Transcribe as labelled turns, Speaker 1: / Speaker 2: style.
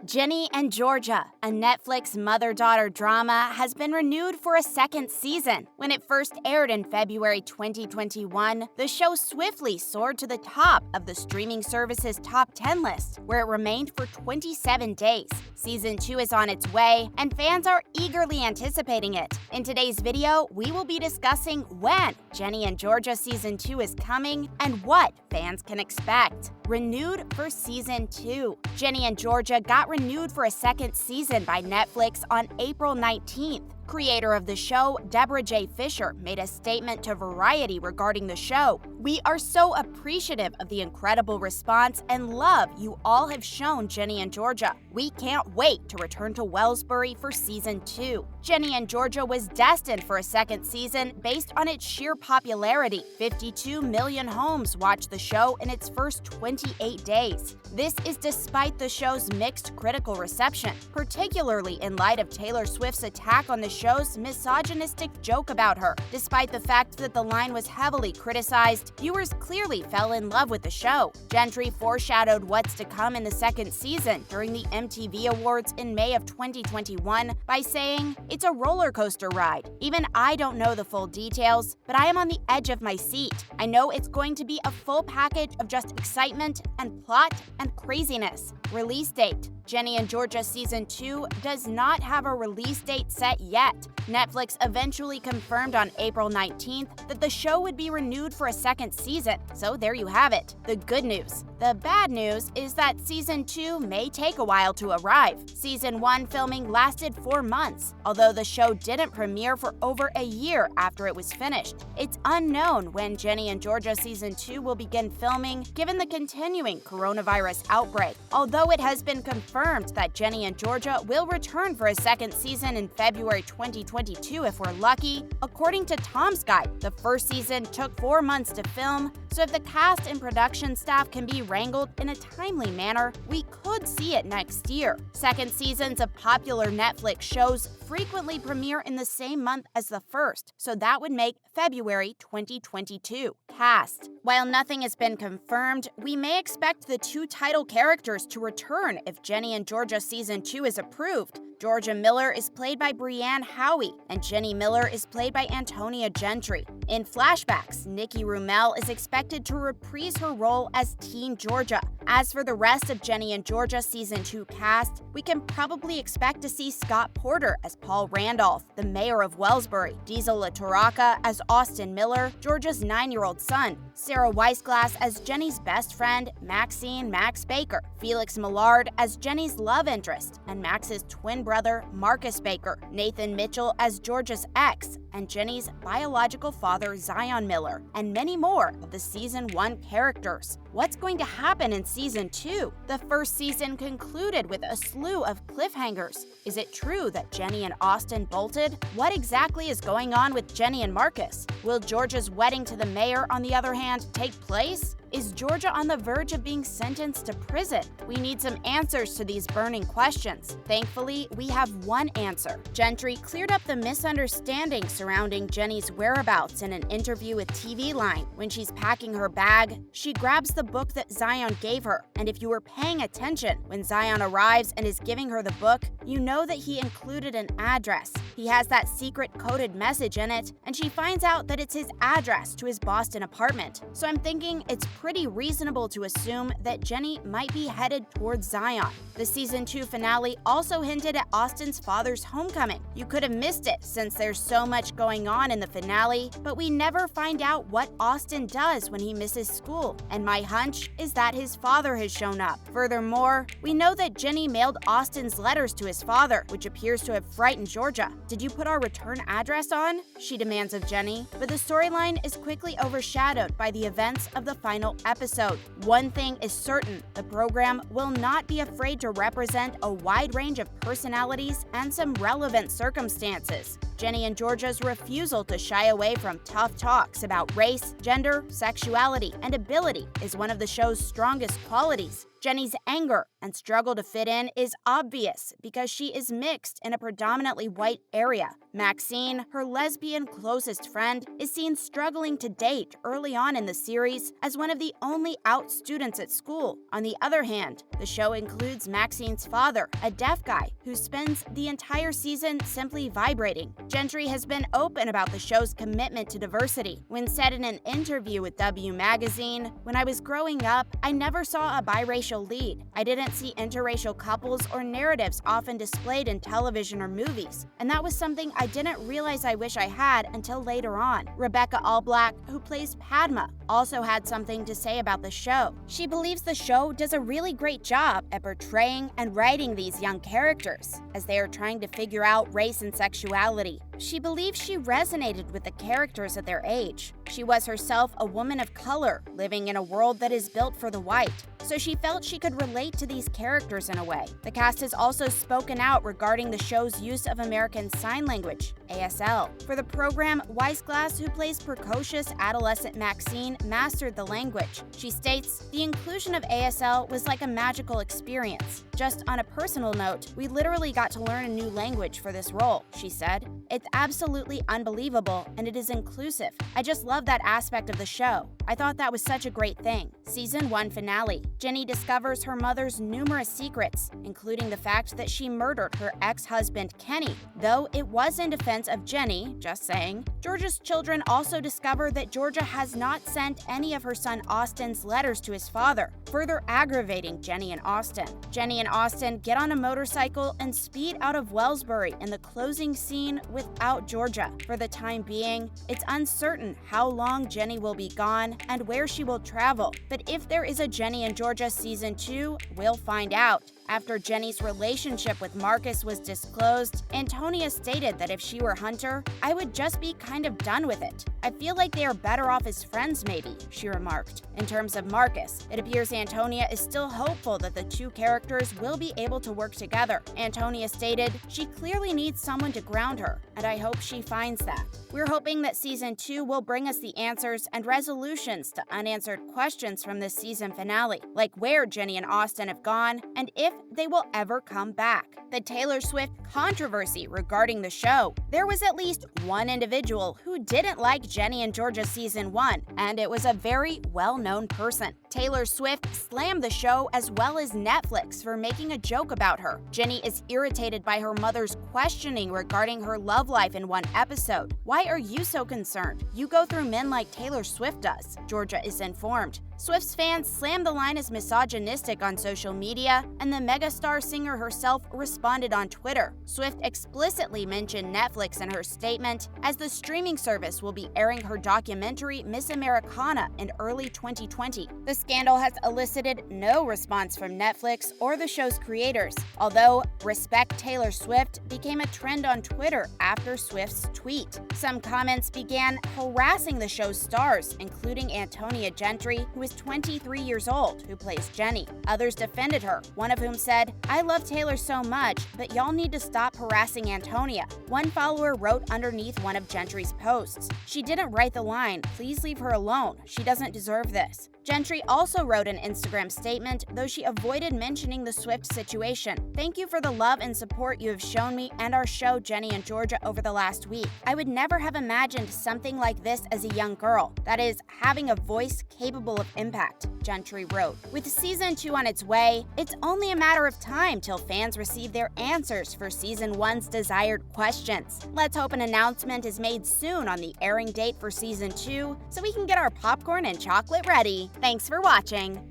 Speaker 1: Ginny and Georgia, a Netflix mother-daughter drama, has been renewed for a second season. When it first aired in February 2021, the show swiftly soared to the top of the streaming service's top 10 list, where it remained for 27 days. Season 2 is on its way, and fans are eagerly anticipating it. In today's video, we will be discussing when Ginny and Georgia Season 2 is coming and what fans can expect. Renewed for Season 2. Ginny and Georgia got renewed for a second season by Netflix on April 19th. Creator of the show, Deborah J. Fisher, made a statement to Variety regarding the show. "We are so appreciative of the incredible response and love you all have shown Ginny and Georgia. We can't wait to return to Wellsbury for Season 2. Ginny and Georgia was destined for a second season based on its sheer popularity. 52 million homes watched the show in its first 28 days. This is despite the show's mixed critical reception, particularly in light of Taylor Swift's attack on the show's misogynistic joke about her. Despite the fact that the line was heavily criticized, viewers clearly fell in love with the show. Gentry foreshadowed what's to come in the second season during the MTV Awards in May of 2021 by saying, "It's a roller coaster ride. Even I don't know the full details, but I am on the edge of my seat. I know it's going to be a full package of just excitement and plot and craziness." Release date. Ginny and Georgia Season 2 does not have a release date set yet. Netflix eventually confirmed on April 19th that the show would be renewed for a second season, so there you have it, the good news. The bad news is that Season 2 may take a while to arrive. Season 1 filming lasted 4 months, although the show didn't premiere for over a year after it was finished. It's unknown when Ginny and Georgia Season 2 will begin filming, given the continuing coronavirus outbreak. Although it has been confirmed that Ginny and Georgia will return for a second season in February 2022 if we're lucky, according to Tom's Guide, the first season took 4 months to film, so if the cast and production staff can be wrangled in a timely manner, we could see it next year. Second seasons of popular Netflix shows frequently premiere in the same month as the first, so that would make February 2022. Cast. While nothing has been confirmed, we may expect the two title characters to return if Ginny and Georgia Season 2 is approved. Georgia Miller is played by Brianne Howie, and Jenny Miller is played by Antonia Gentry. In flashbacks, Nikki Rumel is expected to reprise her role as Teen Georgia. As for the rest of Ginny and Georgia Season 2 cast, we can probably expect to see Scott Porter as Paul Randolph, the mayor of Wellsbury, Diesel LaTorraca as Austin Miller, Georgia's 9-year-old son, Sarah Weisglass as Jenny's best friend, Maxine Max Baker, Felix Millard as Jenny's love interest, and Max's twin brother, Marcus Baker, Nathan Mitchell as Georgia's ex, and Jenny's biological father, Zion Miller, and many more of the Season 1 characters. What's going to happen in Season 2? The first season concluded with a slew of cliffhangers. Is it true that Jenny and Austin bolted? What exactly is going on with Jenny and Marcus? Will Georgia's wedding to the mayor, on the other hand, take place? Is Georgia on the verge of being sentenced to prison? We need some answers to these burning questions. Thankfully, we have one answer. Gentry cleared up the misunderstanding surrounding Jenny's whereabouts in an interview with TV Line. When she's packing her bag, she grabs the book that Zion gave her. And if you were paying attention, when Zion arrives and is giving her the book, you know that he included an address. He has that secret coded message in it, and she finds out that it's his address to his Boston apartment. So I'm thinking it's pretty reasonable to assume that Jenny might be headed towards Zion. The Season 2 finale also hinted at Austin's father's homecoming. You could have missed it since there's so much going on in the finale, but we never find out what Austin does when he misses school, and my hunch is that his father has shown up. Furthermore, we know that Jenny mailed Austin's letters to his father, which appears to have frightened Georgia. "Did you put our return address on?" she demands of Jenny, but the storyline is quickly overshadowed by the events of the final episode. One thing is certain, the program will not be afraid to represent a wide range of personalities and some relevant circumstances. Ginny and Georgia's refusal to shy away from tough talks about race, gender, sexuality, and ability is one of the show's strongest qualities. Jenny's anger and struggle to fit in is obvious because she is mixed in a predominantly white area. Maxine, her lesbian closest friend, is seen struggling to date early on in the series as one of the only out students at school. On the other hand, the show includes Maxine's father, a deaf guy who spends the entire season simply vibrating. Gentry has been open about the show's commitment to diversity. When said in an interview with W Magazine, "When I was growing up, I never saw a biracial lead. I didn't see interracial couples or narratives often displayed in television or movies, and that was something I didn't realize I wish I had until later on." Rebecca Allblack, who plays Padma, also had something to say about the show. She believes the show does a really great job at portraying and writing these young characters as they are trying to figure out race and sexuality. She believes she resonated with the characters at their age. She was herself a woman of color living in a world that is built for the white, so she felt she could relate to these characters in a way. The cast has also spoken out regarding the show's use of American Sign Language, ASL. For the program, Weissglass, who plays precocious adolescent Maxine, mastered the language. She states, "The inclusion of ASL was like a magical experience. Just on a personal note, we literally got to learn a new language for this role," she said. "It's absolutely unbelievable, and it is inclusive. I just love that aspect of the show. I thought that was such a great thing." Season 1 finale. Jenny discovers her mother's numerous secrets, including the fact that she murdered her ex-husband Kenny. Though it was in defense of Jenny, just saying, Georgia's children also discover that Georgia has not sent any of her son Austin's letters to his father, further aggravating Jenny and Austin. Jenny and Austin get on a motorcycle and speed out of Wellsbury in the closing scene without Georgia. For the time being, it's uncertain how long Jenny will be gone and where she will travel, but if there is a Ginny and Georgia Season 2, we'll find out. After Jenny's relationship with Marcus was disclosed, Antonia stated that if she were Hunter, "I would just be kind of done with it. I feel like they are better off as friends maybe," she remarked. In terms of Marcus, it appears Antonia is still hopeful that the two characters will be able to work together. Antonia stated, "She clearly needs someone to ground her, and I hope she finds that." We're hoping that Season 2 will bring us the answers and resolutions to unanswered questions from this season finale, like where Jenny and Austin have gone and if they will ever come back. The Taylor Swift controversy regarding the show. There was at least one individual who didn't like Ginny and Georgia Season 1, and it was a very well-known person. Taylor Swift slammed the show as well as Netflix for making a joke about her. Ginny is irritated by her mother's questioning regarding her love life in one episode. "Why are you so concerned? You go through men like Taylor Swift does," Georgia is informed. Swift's fans slammed the line as misogynistic on social media, and the megastar singer herself responded on Twitter. Swift explicitly mentioned Netflix in her statement, as the streaming service will be airing her documentary Miss Americana in early 2020. The scandal has elicited no response from Netflix or the show's creators, although "Respect Taylor Swift" became a trend on Twitter after Swift's tweet. Some comments began harassing the show's stars, including Antonia Gentry, who is 23 years old, who plays Jenny. Others defended her, one of whom said, "I love Taylor so much, but y'all need to stop harassing Antonia." One follower wrote underneath one of Gentry's posts, "She didn't write the line, please leave her alone, she doesn't deserve this." Gentry also wrote an Instagram statement, though she avoided mentioning the Swift situation. "Thank you for the love and support you have shown me and our show Ginny and Georgia over the last week. I would never have imagined something like this as a young girl, that is, having a voice capable of impact," Gentry wrote. With Season 2 on its way, it's only a matter of time till fans receive their answers for Season 1's desired questions. Let's hope an announcement is made soon on the airing date for Season 2 so we can get our popcorn and chocolate ready. Thanks for watching.